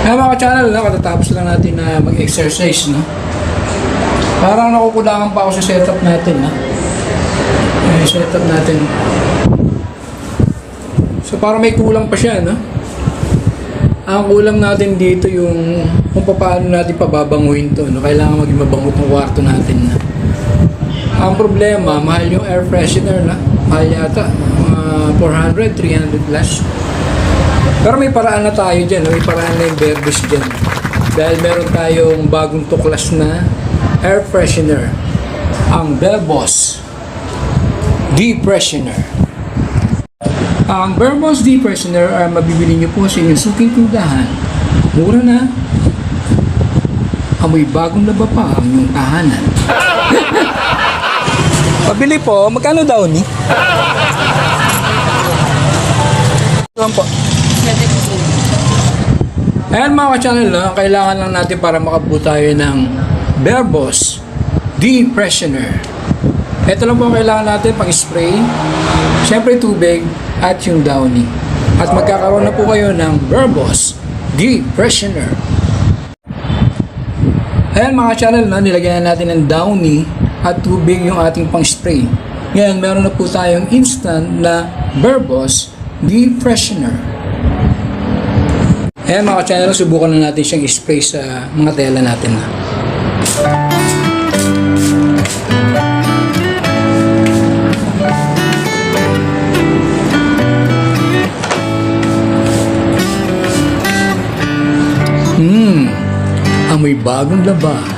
Kaya mga channel, no, katatapos lang natin na mag-exercise, no? Parang nakukulangan pa ako sa setup natin, no? Yung setup natin. So parang may kulang pa siya, no? Ang kulang natin dito yung kung paano natin pababanguhin to, no? Kailangan maging mabango ng kwarto natin, no? Ang problema, mahal yung air freshener, no? Mahal yata, 400, 300 plus. Pero may paraan na tayo dyan, no? May paraan na yung Verbos dyan. Dahil meron tayong bagong tuklas na air freshener, ang Verbos Deep Freshener. Ang Verbos Deep Freshener ay mabibili nyo po sa inyong suking tindahan. Mura na. Amoy bagong laba pa ang inyong tahanan. Pabili po, magkano daw ni? Ito po. Ayan mga ka-channel, no? Kailangan lang natin para makabuo tayo ng Verbos Deep Freshener. Ito lang po ang kailangan natin pang spray, syempre tubig at yung Downy. At magkakaroon na po kayo ng Verbos Deep Freshener. Ayan mga channel, no? Nilagyan na natin ng Downy at tubig yung ating pang spray. Ngayon meron na po tayong instant na Verbos Deep Freshener. Ayan mga channel, subukan na natin siyang spray sa mga tela natin. Amoy bagong laba